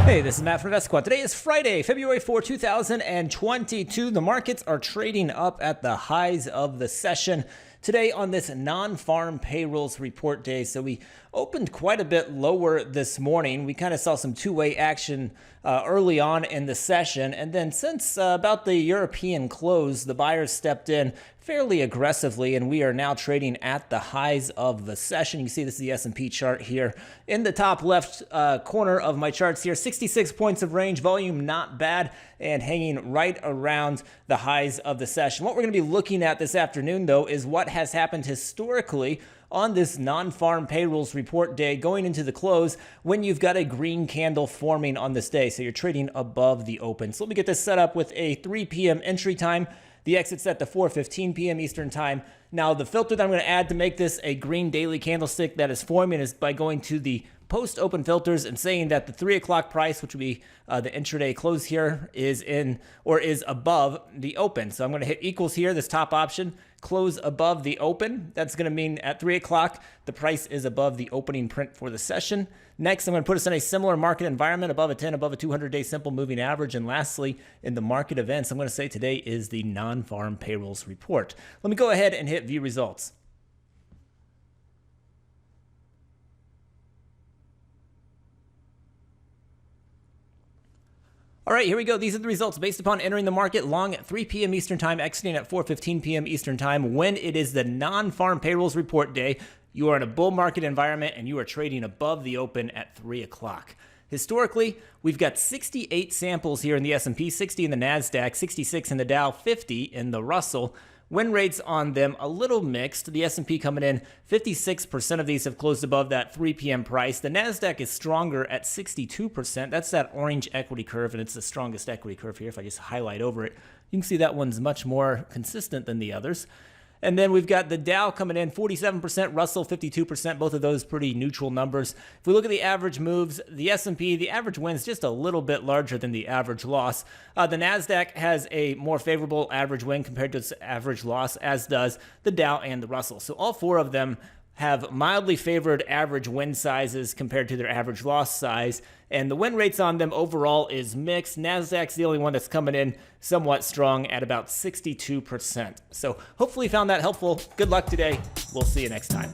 Hey, this is Matt from InvestiQuant. Today is Friday, February 4, 2022. The markets are trading up at the highs of the session today on this non-farm payrolls report day. So we opened quite a bit lower this morning. We kind of saw some two-way action early on in the session. And then since about the European close, the buyers stepped in fairly aggressively, and we are now trading at the highs of the session. You can see this is the S&P chart here. In the top left corner of my charts here, 66 points of range, volume not bad, and hanging right around the highs of the session. What we're going to be looking at this afternoon, though, is what has happened historically on this non-farm payrolls report day going into the close when you've got a green candle forming on this day. So you're trading above the open. So let me get this set up with a 3 p.m. entry time. The exit's set to 4:15 p.m. Eastern time. Now, the filter that I'm going to add to make this a green daily candlestick that is forming is by going to the post-open filters and saying that the 3 o'clock price, which would be the intraday close here, is in or is above the open. So I'm going to hit equals here, this top option, close above the open. That's going to mean at 3 o'clock, the price is above the opening print for the session. Next, I'm going to put us in a similar market environment, above a 10, above a 200-day simple moving average. And lastly, in the market events, I'm going to say today is the non-farm payrolls report. Let me go ahead and hit view results. All right, here we go. These are the results based upon entering the market long at 3 p.m. Eastern time, exiting at 4:15 p.m. Eastern time. When it is the non-farm payrolls report day, you are in a bull market environment and you are trading above the open at 3 o'clock. Historically, we've got 68 samples here in the S&P, 60 in the NASDAQ, 66 in the Dow, 50 in the Russell. Win rates on them a little mixed. The S&P coming in, 56% of these have closed above that 3 p.m. price. The NASDAQ is stronger at 62%. That's that orange equity curve, and it's the strongest equity curve here. If I just highlight over it, you can see that one's much more consistent than the others. And then we've got the Dow coming in 47%, Russell 52%, both of those pretty neutral numbers. If we look at the average moves, the S&P, the average win's just a little bit larger than the average loss. The NASDAQ has a more favorable average win compared to its average loss, as does the Dow and the Russell. So all four of them have mildly favored average win sizes compared to their average loss size. And the win rates on them overall is mixed. NASDAQ's the only one that's coming in somewhat strong at about 62%. So hopefully you found that helpful. Good luck today. We'll see you next time.